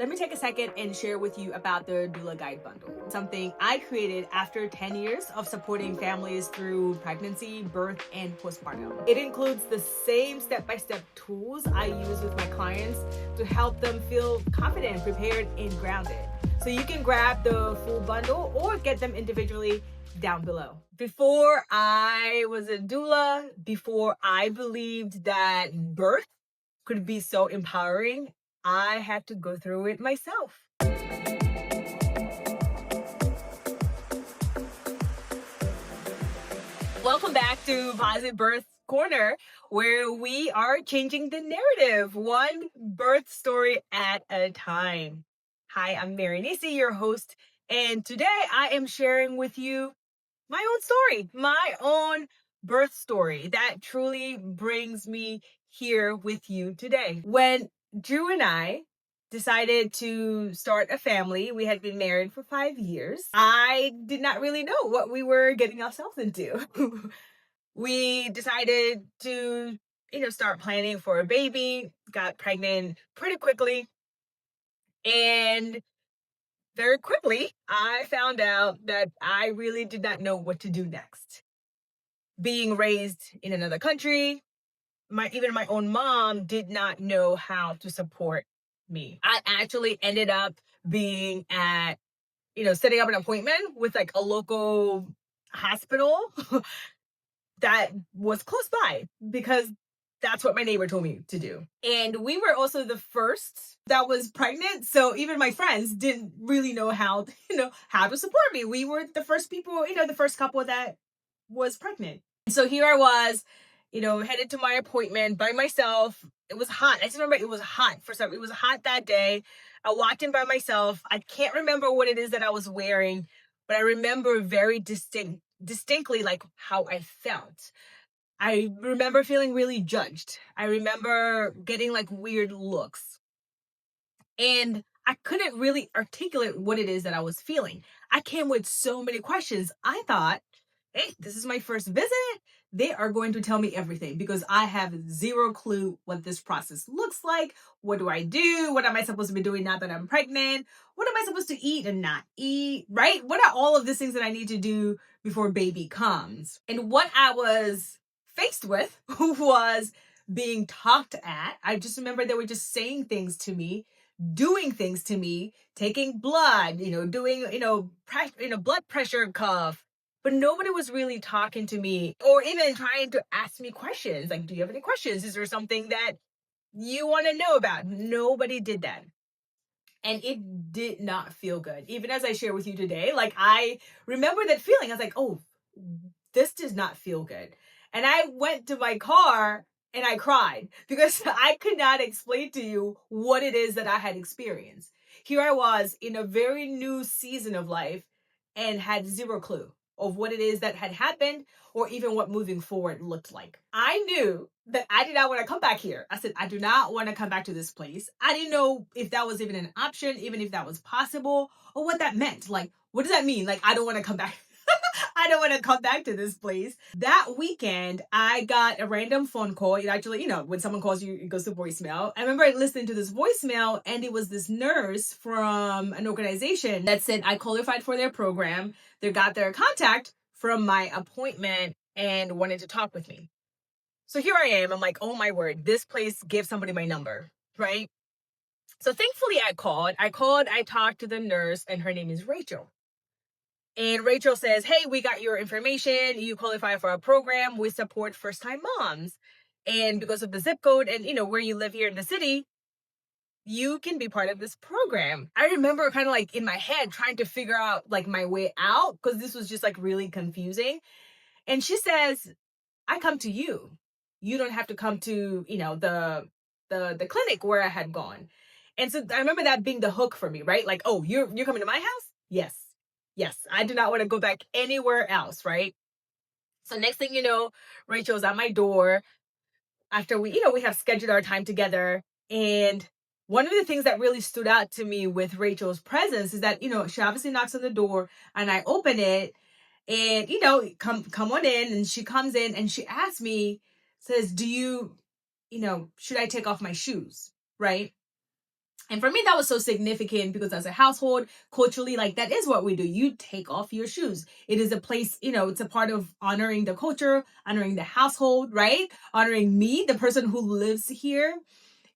Let me take a second and share with you about the Doula Guide Bundle, something I created after 10 years of supporting families through pregnancy, birth, and postpartum. It includes the same step-by-step tools I use with my clients to help them feel confident, prepared, and grounded. So you can grab the full bundle or get them individually down below. Before I was a doula, before I believed that birth could be so empowering, I had to go through it myself. Welcome back to Positive Birth Corner, where we are changing the narrative, one birth story at a time. Hi, I'm Mary Nisi, your host, and today I am sharing with you my own story, my own birth story that truly brings me here with you today. When Drew and I decided to start a family, we had been married for 5 years. I did not really know what we were getting ourselves into. We decided to, start planning for a baby, got pregnant pretty quickly, and very quickly, I found out that I really did not know what to do next. Being raised in another country, even my own mom did not know how to support me. I actually ended up being setting up an appointment with like a local hospital that was close by because that's what my neighbor told me to do. And we were also the first that was pregnant. So even my friends didn't really know how to support me. We were the first people, the first couple that was pregnant. So here I was, headed to my appointment by myself. It was hot. I just remember it was hot it was hot that day. I walked in by myself. I can't remember what it is that I was wearing, but I remember very distinctly like how I felt. I remember feeling really judged. I remember getting like weird looks. And I couldn't really articulate what it is that I was feeling. I came with so many questions. I thought, hey, this is my first visit. They are going to tell me everything because I have zero clue what this process looks like. What do I do? What am I supposed to be doing now that I'm pregnant? What am I supposed to eat and not eat? Right? What are all of these things that I need to do before baby comes? And what I was faced with was being talked at. I just remember they were just saying things to me, doing things to me, taking blood, doing, blood pressure cuff. But nobody was really talking to me or even trying to ask me questions. Like, do you have any questions? Is there something that you want to know about? Nobody did that. And it did not feel good. Even as I share with you today, like I remember that feeling. I was like, oh, this does not feel good. And I went to my car and I cried because I could not explain to you what it is that I had experienced. Here I was in a very new season of life and had zero clue of what it is that had happened or even what moving forward looked like. I knew that I did not want to come back here. I said, I do not want to come back to this place. I didn't know if that was even an option, even if that was possible, or what that meant. Like, what does that mean? Like, I don't want to come back. I don't want to come back to this place. That weekend, I got a random phone call. It actually, when someone calls you, it goes to voicemail. I remember listening to this voicemail, and it was this nurse from an organization that said I qualified for their program. They got their contact from my appointment and wanted to talk with me. So here I am. I'm like, oh my word, this place gave somebody my number, right? So thankfully I called, I talked to the nurse, and her name is Rachel. And Rachel says, hey, we got your information. You qualify for our program. We support first-time moms. And because of the zip code and, where you live here in the city, you can be part of this program. I remember kind of like in my head trying to figure out like my way out because this was just like really confusing. And she says, I come to you. You don't have to come to, the clinic where I had gone. And so I remember that being the hook for me, right? Like, oh, you're coming to my house? Yes. Yes, I do not want to go back anywhere else, right? So next thing you know, Rachel's at my door after we have scheduled our time together. And one of the things that really stood out to me with Rachel's presence is that, she obviously knocks on the door and I open it and, come on in. And she comes in and she asks me, says, do you, should I take off my shoes? Right? And for me, that was so significant because as a household, culturally, like that is what we do. You take off your shoes. It is a place, it's a part of honoring the culture, honoring the household, right? Honoring me, the person who lives here.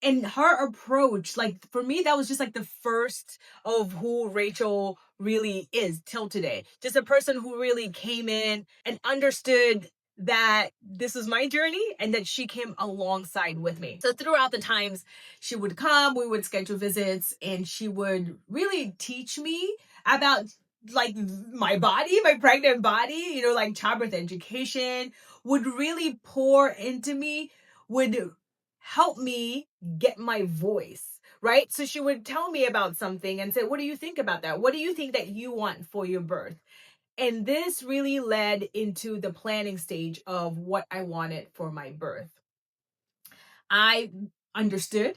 And her approach, like for me, that was just like the first of who Rachel really is till today. Just a person who really came in and understood that this is my journey and that she came alongside with me. So throughout the times she would come, we would schedule visits, and she would really teach me about like my body, my pregnant body, like childbirth education, would really pour into me, would help me get my voice, right? So she would tell me about something and say, what do you think about that? What do you think that you want for your birth? And this really led into the planning stage of what I wanted for my birth. I understood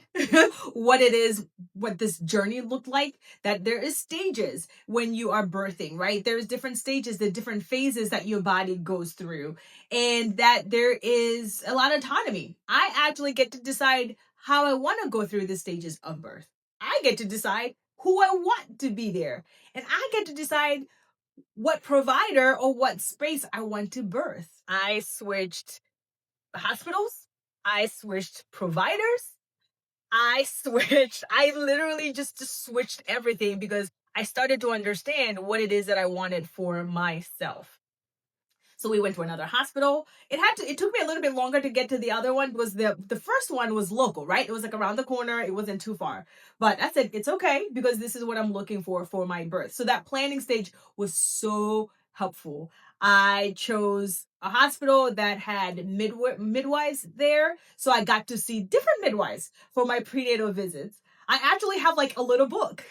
what it is, what this journey looked like, that there is stages when you are birthing, right? There's different stages, the different phases that your body goes through, and that there is a lot of autonomy. I actually get to decide how I want to go through the stages of birth. I get to decide who I want to be there, and I get to decide what provider or what space I want to birth. I switched hospitals. I switched providers. I literally just switched everything because I started to understand what it is that I wanted for myself. So we went to another hospital. It took me a little bit longer to get to the other one. Was the first one was local, right? It was like around the corner. It wasn't too far. But I said, it's okay because this is what I'm looking for my birth. So that planning stage was so helpful. I chose a hospital that had midwives there. So I got to see different midwives for my prenatal visits. I actually have like a little book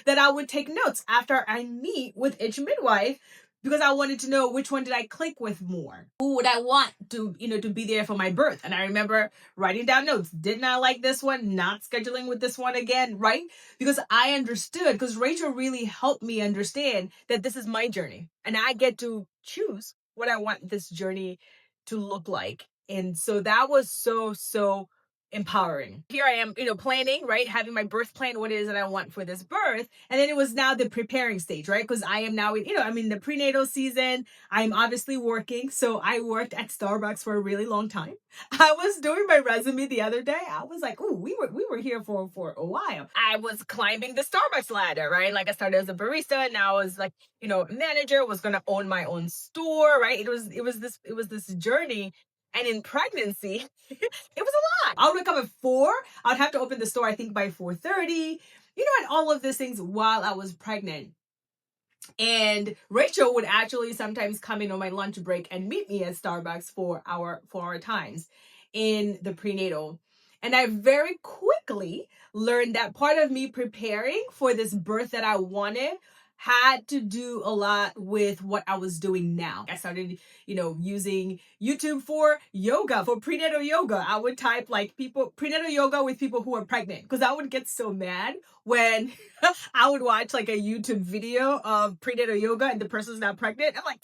that I would take notes after I meet with each midwife, because I wanted to know which one did I click with more. Who would I want to be there for my birth? And I remember writing down notes. Didn't I like this one? Not scheduling with this one again, right? Because I understood, because Rachel really helped me understand that this is my journey and I get to choose what I want this journey to look like. And so that was so empowering. Here I am, planning, right? Having my birth plan, what it is that I want for this birth. And then it was now the preparing stage, right? Because I am now, I'm in the prenatal season. I'm obviously working. So I worked at Starbucks for a really long time. I was doing my resume the other day. I was like, oh, we were here for a while. I was climbing the Starbucks ladder, right? Like I started as a barista. Now I was like, manager, was going to own my own store, right? It was this journey. And in pregnancy, it was a lot. I would wake up at 4. I'd have to open the store, I think, by 4:30. And all of these things while I was pregnant. And Rachel would actually sometimes come in on my lunch break and meet me at Starbucks for our times in the prenatal. And I very quickly learned that part of me preparing for this birth that I wanted had to do a lot with what I was doing now. I started, using YouTube for yoga, for prenatal yoga. I would type like prenatal yoga with people who are pregnant, because I would get so mad when I would watch like a YouTube video of prenatal yoga and the person's not pregnant. I'm like,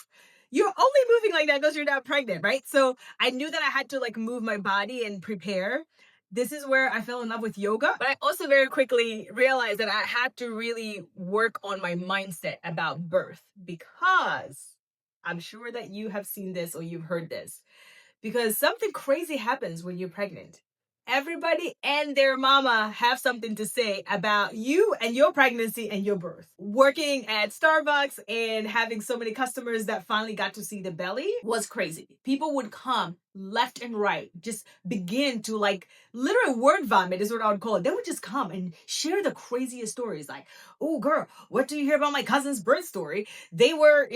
you're only moving like that because you're not pregnant, right? So I knew that I had to like move my body and prepare. This is where I fell in love with yoga. But I also very quickly realized that I had to really work on my mindset about birth, because I'm sure that you have seen this or you've heard this, because something crazy happens when you're pregnant. Everybody and their mama have something to say about you and your pregnancy and your birth. Working at Starbucks and having so many customers that finally got to see the belly was crazy. People would come left and right, just begin to like literally word vomit is what I would call it. They would just come and share the craziest stories, like, oh girl, what do you hear about my cousin's birth story? They were,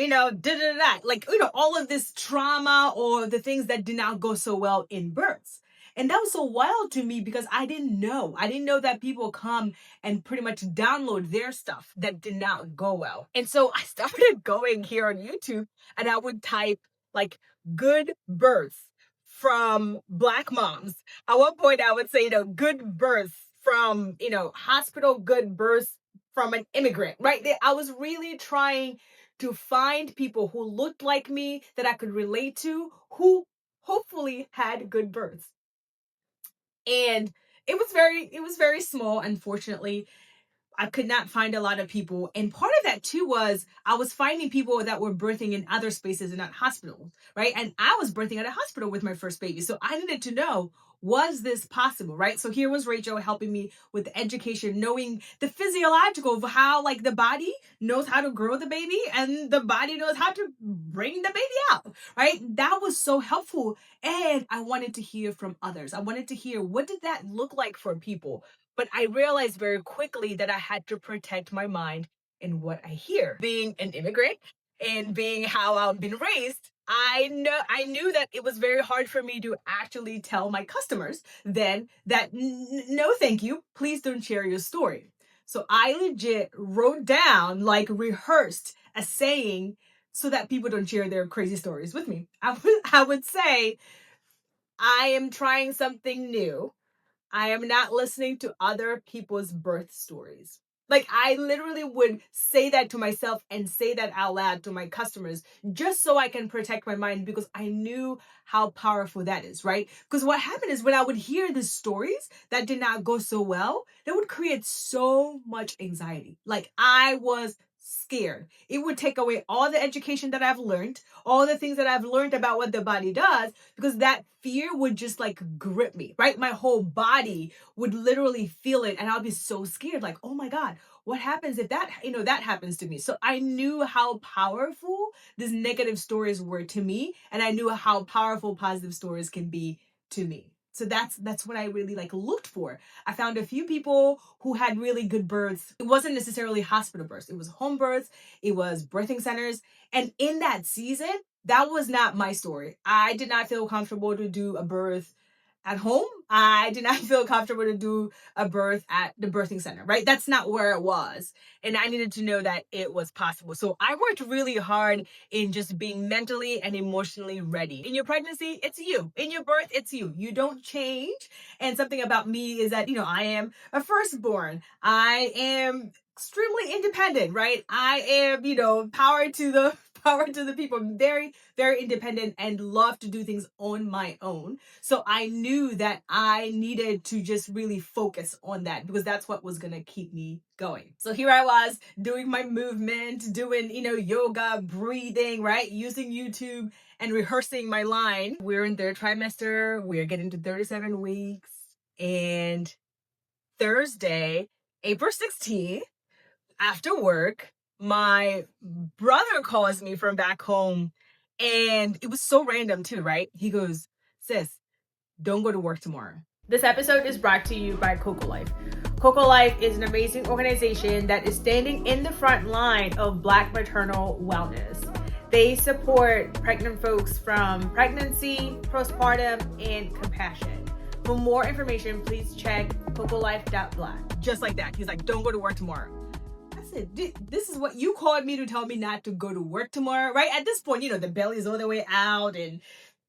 like, all of this trauma or the things that did not go so well in births. And that was so wild to me because I didn't know. I didn't know that people come and pretty much download their stuff that did not go well. And so I started going here on YouTube and I would type like good births from Black moms. At one point I would say, good births from, hospital, good births from an immigrant, right? I was really trying to find people who looked like me that I could relate to, who hopefully had good births. And it was very small, unfortunately. I could not find a lot of people. And part of that too was I was finding people that were birthing in other spaces and not hospitals, right? And I was birthing at a hospital with my first baby. So I needed to know, was this possible, right? So here was Rachel helping me with the education, knowing the physiological of how like the body knows how to grow the baby and the body knows how to bring the baby out, right? That was so helpful. And I wanted to hear from others. I wanted to hear, what did that look like for people? But I realized very quickly that I had to protect my mind in what I hear. Being an immigrant and being how I've been raised, I knew that it was very hard for me to actually tell my customers then that no thank you, please don't share your story. So I legit wrote down, like rehearsed a saying so that people don't share their crazy stories with me. I would say, I am trying something new. I am not listening to other people's birth stories. Like, I literally would say that to myself and say that out loud to my customers just so I can protect my mind, because I knew how powerful that is, right? Because what happened is when I would hear the stories that did not go so well, that would create so much anxiety. Like, I was scared. It would take away all the education that I've learned, all the things that I've learned about what the body does, because that fear would just like grip me, right? My whole body would literally feel it, and I'll be so scared, like, oh my God, what happens if that happens to me? So I knew how powerful these negative stories were to me, and I knew how powerful positive stories can be to me. So that's what I really like looked for. I found a few people who had really good births. It wasn't necessarily hospital births. It was home births. It was birthing centers. And in that season, that was not my story. I did not feel comfortable to do a birth at home. I did not feel comfortable to do a birth at the birthing center, right? That's not where it was. And I needed to know that it was possible. So I worked really hard in just being mentally and emotionally ready. In your pregnancy, it's you. In your birth, it's you. You don't change. And something about me is that, I am a firstborn. I am extremely independent, right? I am, power to the power to the people. I'm very, very independent and love to do things on my own. So I knew that I needed to just really focus on that, because that's what was going to keep me going. So here I was doing my movement, doing, yoga, breathing, right? Using YouTube and rehearsing my line. We're in third trimester. We're getting to 37 weeks. And Thursday, April 16th, after work, my brother calls me from back home, and it was so random too, right? He goes, sis, don't go to work tomorrow. This episode is brought to you by Coco Life. Coco Life is an amazing organization that is standing in the front line of Black maternal wellness. They support pregnant folks from pregnancy, postpartum, and compassion. For more information, please check cocolife.black. Just like that. He's like, don't go to work tomorrow. I said, this is what you called me to tell me not to go to work tomorrow, right? At this point, the belly's all the way out, and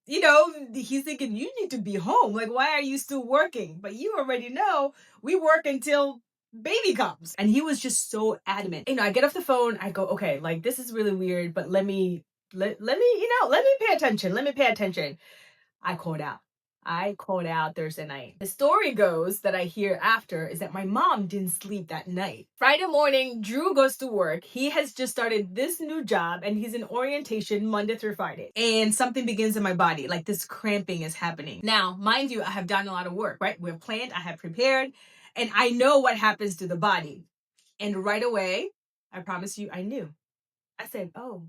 he's thinking, you need to be home. Like, why are you still working? But you already know we work until baby comes. And he was just so adamant. I get off the phone. I go, okay, like, this is really weird, but let me pay attention. Let me pay attention. I called out Thursday night. The story goes that I hear after is that my mom didn't sleep that night. Friday morning, Drew goes to work. He has just started this new job, and he's in orientation Monday through Friday. And something begins in my body, like this cramping is happening. Now, mind you, I have done a lot of work, right? We've planned, I have prepared, and I know what happens to the body. And right away, I promise you, I knew. I said, oh,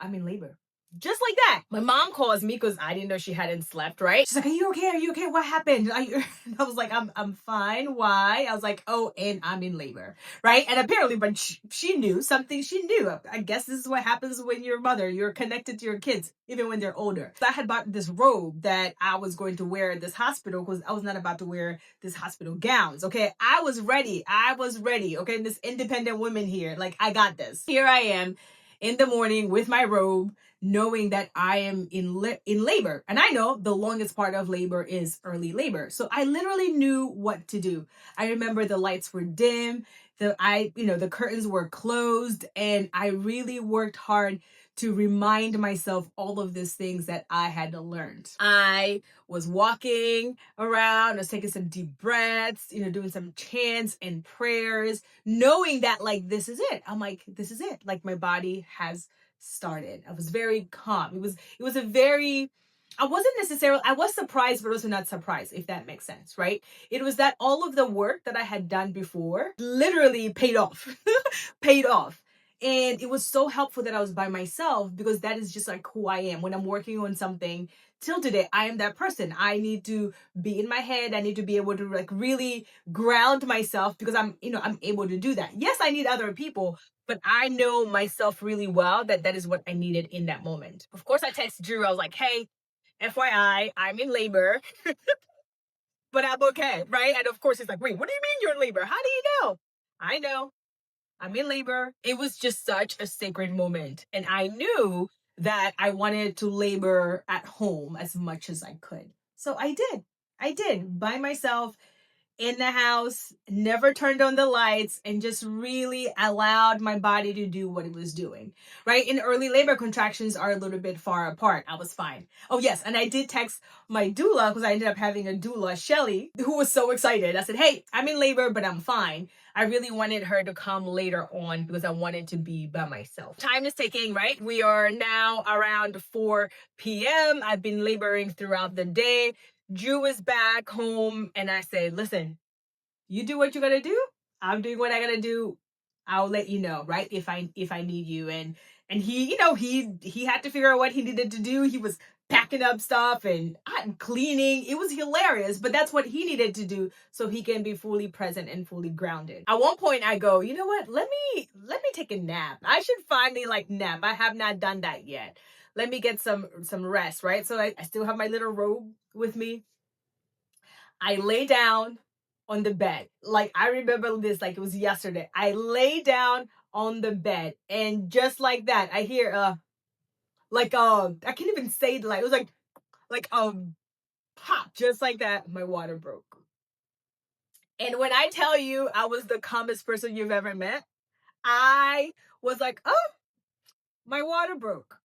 I'm in labor. Just like that. My mom calls me because I didn't know she hadn't slept, right? She's like, are you okay? Are you okay? What happened? I was like, I'm fine. Why? I was like, oh, and I'm in labor, right? And apparently, but she knew something. She knew. I guess this is what happens when you're a mother. You're connected to your kids, even when they're older. So I had bought this robe that I was going to wear at this hospital, because I was not about to wear this hospital gowns, okay? I was ready. Okay? This independent woman here, like, I got this. Here I am in the morning with my robe, knowing that I am in labor. And I know the longest part of labor is early labor. So I literally knew what to do. I remember the lights were dim, the curtains were closed, and I really worked hard to remind myself all of these things that I had to learn. I was walking around, I was taking some deep breaths, doing some chants and prayers, knowing that like, this is it. I'm like, this is it. Like my body has started. I was very calm. It was a very, I was surprised, but also not surprised, if that makes sense, right? It was that all of the work that I had done before literally paid off, paid off. And it was so helpful that I was by myself, because that is just like who I am. When I'm working on something till today, I am that person. I need to be in my head. I need to be able to like really ground myself, because I'm able to do that. Yes, I need other people, but I know myself really well that is what I needed in that moment. Of course, I texted Drew. I was like, hey, FYI, I'm in labor, but I'm okay, right? And of course, he's like, wait, what do you mean you're in labor? How do you know? I know. I'm in labor. It was just such a sacred moment. And I knew that I wanted to labor at home as much as I could. So I did. I did by myself in the house, never turned on the lights, and just really allowed my body to do what it was doing, right? In early labor, contractions are a little bit far apart. I was fine. Oh, yes. And I did text my doula, because I ended up having a doula, Shelly, who was so excited. I said, hey, I'm in labor, but I'm fine. I really wanted her to come later on because I wanted to be by myself. Time is ticking, right? We are now around 4 p.m. I've been laboring throughout the day. Drew is back home, and I said, listen, you do what you gotta do. I'm doing what I gotta do. I'll let you know, right? If I need you. And he, he had to figure out what he needed to do. He was packing up stuff and cleaning. It was hilarious, but that's what he needed to do so he can be fully present and fully grounded. At one point I go, you know what? Let me take a nap. I should finally like nap. I have not done that yet. Let me get some rest, right? So I still have my little robe with me. I lay down on the bed. Like I remember this like it was yesterday. I lay down on the bed, and just like that, I hear I can't even say it, like it was like pop, just like that, my water broke. And when I tell you I was the calmest person you've ever met, I was like, oh, my water broke.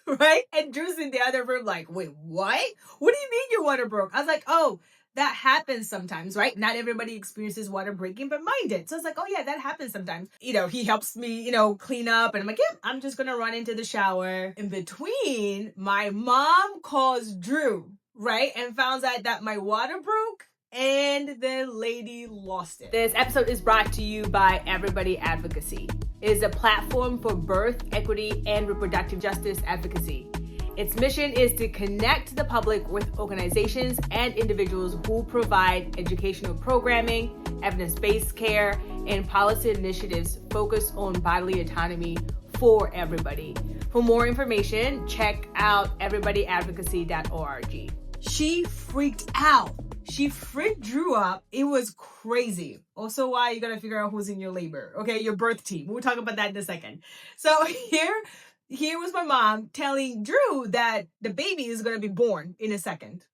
Right? And Drew's in the other room like, wait, what? What do you mean your water broke? I was like, oh, that happens sometimes, right? Not everybody experiences water breaking, but mine did. So it's like, oh yeah, that happens sometimes. He helps me, clean up. And I'm like, yeah, I'm just going to run into the shower. In between, my mom calls Drew, right? And found out that my water broke. And the lady lost it. This episode is brought to you by Everybody Advocacy. It is a platform for birth, equity, and reproductive justice advocacy. Its mission is to connect the public with organizations and individuals who provide educational programming, evidence-based care, and policy initiatives focused on bodily autonomy for everybody. For more information, check out everybodyadvocacy.org. She freaked out. She freaked Drew up. It was crazy. Also, why you gotta figure out who's in your labor. Okay, your birth team. We'll talk about that in a second. So here was my mom telling Drew that the baby is gonna be born in a second.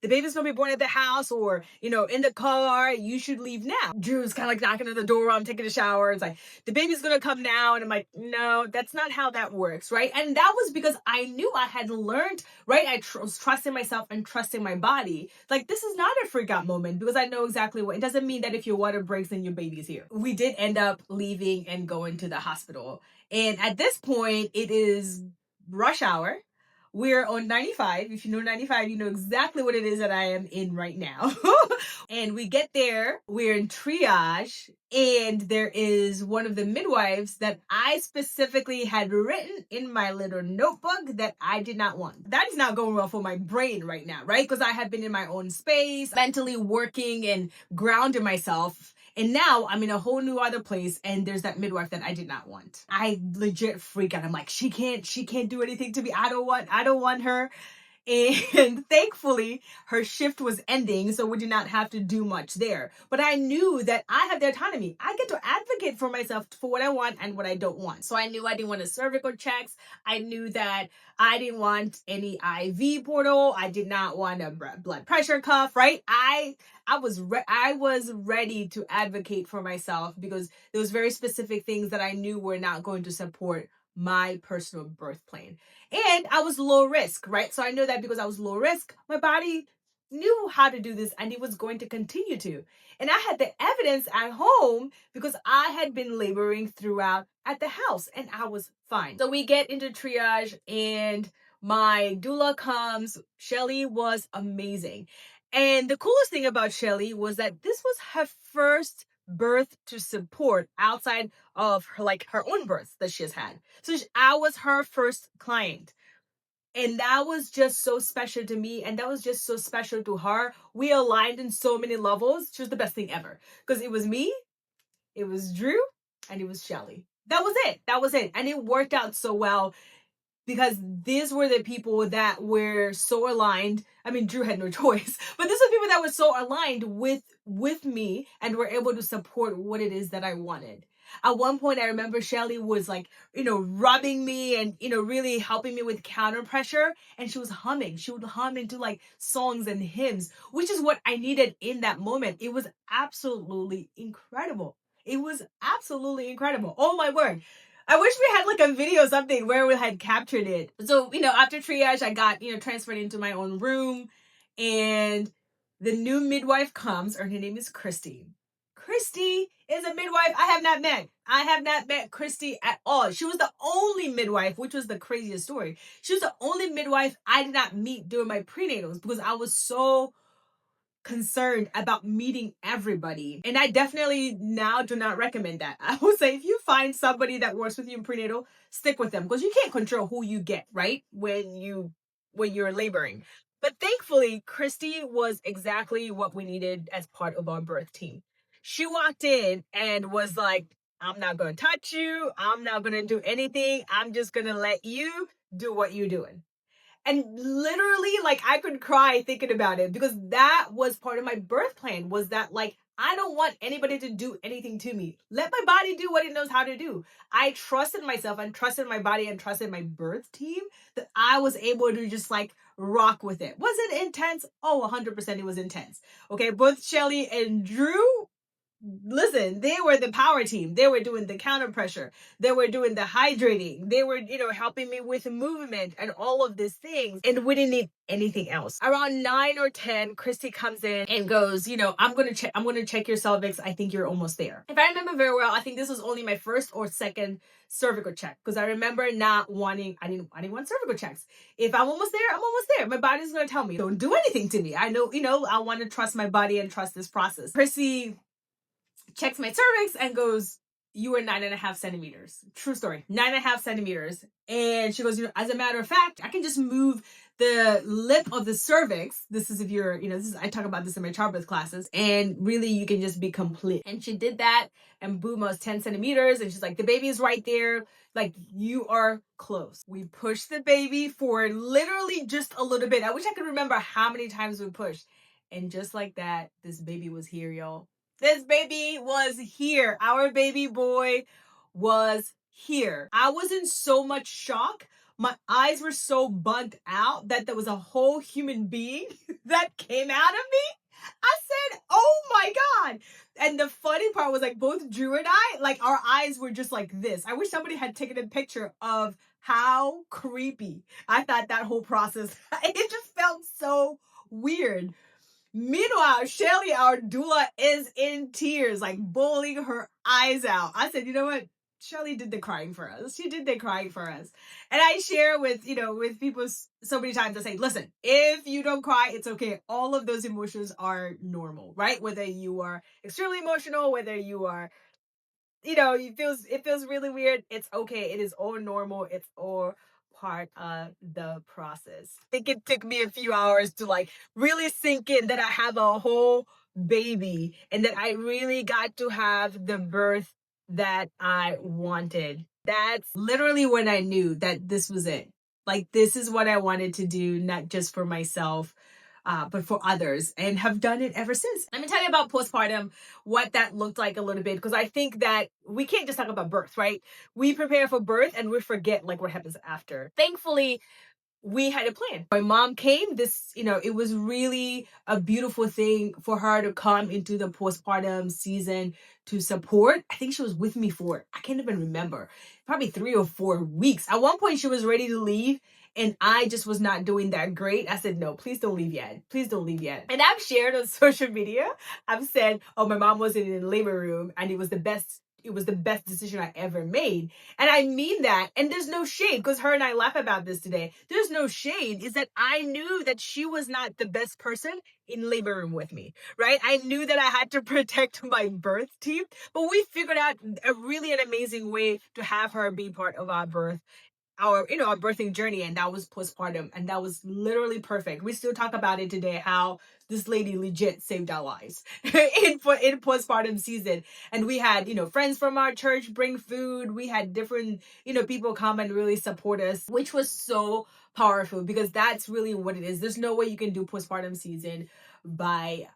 The baby's gonna be born at the house or, in the car. You should leave now. Drew's kind of like knocking at the door. I'm taking a shower. It's like, the baby's gonna come now. And I'm like, no, that's not how that works, right? And that was because I knew I had learned, right? I was trusting myself and trusting my body. Like, this is not a freak out moment because I know exactly what, it doesn't mean that if your water breaks, then your baby's here. We did end up leaving and going to the hospital. And at this point, it is rush hour. We're on 95. If you know 95, you know exactly what it is that I am in right now. And we get there, we're in triage, and there is one of the midwives that I specifically had written in my little notebook that I did not want. That is not going well for my brain right now, right? Because I had been in my own space, mentally working and grounding myself. And now I'm in a whole new other place, and there's that midwife that I did not want. I legit freak out. I'm like, she can't do anything to me. I don't want her. And thankfully, her shift was ending, so we did not have to do much there. But I knew that I have the autonomy. I get to advocate for myself for what I want and what I don't want. So I knew I didn't want a cervical checks. I knew that I didn't want any IV portal. I did not want a blood pressure cuff, right? I was ready to advocate for myself because there was very specific things that I knew were not going to support my personal birth plan. And I was low risk, right? So I know that because I was low risk, my body knew how to do this and it was going to continue to. And I had the evidence at home because I had been laboring throughout at the house and I was fine. So we get into triage and my doula comes. Shelly was amazing. And the coolest thing about Shelly was that this was her first birth to support outside of her, like her own births that she has had. So I was her first client. And that was just so special to me. And that was just so special to her. We aligned in so many levels. She was the best thing ever. Because it was me, it was Drew, and it was Shelly. That was it. That was it. And it worked out so well because these were the people that were so aligned. I mean, Drew had no choice, but these were people that were so aligned with me and were able to support what it is that I wanted. At one point, I remember Shelly was like, rubbing me and, really helping me with counter pressure. And she was humming. She would hum into like songs and hymns, which is what I needed in that moment. It was absolutely incredible. It was absolutely incredible. Oh my word. I wish we had like a video or something where we had captured it. So, after triage, I got, transferred into my own room and the new midwife comes, and her name is Christy. Christy is a midwife I have not met. I have not met Christy at all. She was the only midwife, which was the craziest story. She was the only midwife I did not meet during my prenatals because I was so concerned about meeting everybody. And I definitely now do not recommend that. I would say if you find somebody that works with you in prenatal, stick with them because you can't control who you get, right? When you're laboring. But thankfully, Christy was exactly what we needed as part of our birth team. She walked in and was like, I'm not going to touch you. I'm not going to do anything. I'm just going to let you do what you're doing. And literally, like, I could cry thinking about it because that was part of my birth plan, was that, like, I don't want anybody to do anything to me. Let my body do what it knows how to do. I trusted myself and trusted my body and trusted my birth team that I was able to just, like, rock with it. Was it intense? Oh, 100% it was intense. Okay, both Shelly and Drew, listen, they were the power team. They were doing the counter pressure. They were doing the hydrating. They were, helping me with movement and all of these things. And we didn't need anything else. Around 9 or 10, Christy comes in and goes, I'm going to check your cervix. I think you're almost there. If I remember very well, I think this was only my first or second cervical check because I remember not wanting, I didn't want cervical checks. If I'm almost there, I'm almost there. My body's going to tell me, don't do anything to me. I know, I want to trust my body and trust this process. Christy checks my cervix and goes, you were 9.5 centimeters. True story. 9.5 centimeters. And she goes, as a matter of fact, I can just move the lip of the cervix. This is if you're, I talk about this in my childbirth classes. And really, you can just be complete. And she did that. And boom, I was 10 centimeters. And she's like, the baby is right there. Like, you are close. We pushed the baby forward literally just a little bit. I wish I could remember how many times we pushed. And just like that, this baby was here, y'all. This baby was here. Our baby boy was here. I was in so much shock. My eyes were so bugged out that there was a whole human being that came out of me. I said, oh my God. And the funny part was, like, both Drew and I, like, our eyes were just like this. I wish somebody had taken a picture of how creepy I thought that whole process. It just felt so weird. Meanwhile, Shelly, our doula, is in tears, like bawling her eyes out. I said, you know what? Shelly did the crying for us. She did the crying for us. And I share with people so many times. I say, listen, if you don't cry, it's okay. All of those emotions are normal, right? Whether you are extremely emotional, whether you are, it feels really weird. It's okay. It is all normal. It's all part of the process. I think it took me a few hours to, like, really sink in that I have a whole baby and that I really got to have the birth that I wanted. That's literally when I knew that this was it. Like, this is what I wanted to do, not just for myself, but for others, and have done it ever since. Let me tell you about postpartum, what that looked like a little bit, because I think that we can't just talk about birth, right? We prepare for birth and we forget, like, what happens after. Thankfully, we had a plan. My mom came, it was really a beautiful thing for her to come into the postpartum season to support. I think she was with me for, I can't even remember, probably 3 or 4 weeks. At one point, she was ready to leave, and I just was not doing that great. I said, no, please don't leave yet. Please don't leave yet. And I've shared on social media, I've said, oh, my mom wasn't in the labor room, and it was the best decision I ever made. And I mean that. And there's no shade, because her and I laugh about this today. There's no shade. Is that I knew that she was not the best person in labor room with me, right? I knew that I had to protect my birth team, but we figured out an amazing way to have her be part of our our birthing journey, and that was postpartum, and that was literally perfect. We still talk about it today, how this lady legit saved our lives in postpartum season. And we had friends from our church bring food. We had different people come and really support us, which was so powerful, because that's really what it is. There's no way you can do postpartum season by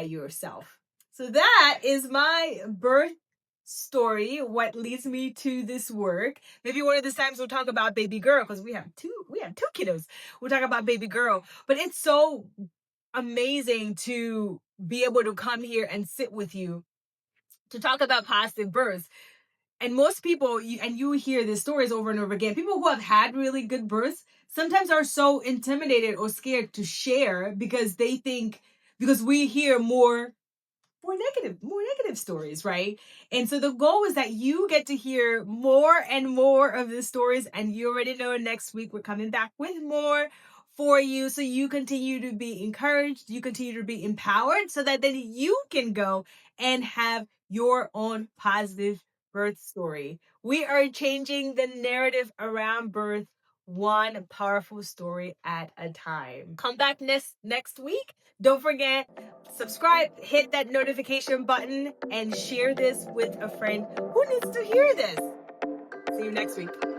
yourself. So that is my birth story, what leads me to this work. Maybe one of these times we'll talk about baby girl, because we have two kiddos. We'll talk about baby girl. But it's so amazing to be able to come here and sit with you to talk about positive births. And most people, you hear these stories over and over again, people who have had really good births sometimes are so intimidated or scared to share, because they think, because we hear more negative stories, right? And so the goal is that you get to hear more and more of the stories, and you already know next week we're coming back with more for you, so you continue to be encouraged, you continue to be empowered, so that then you can go and have your own positive birth story. We are changing the narrative around birth, one powerful story at a time. Come back next week. Don't forget, subscribe, hit that notification button, and share this with a friend who needs to hear this. See you next week.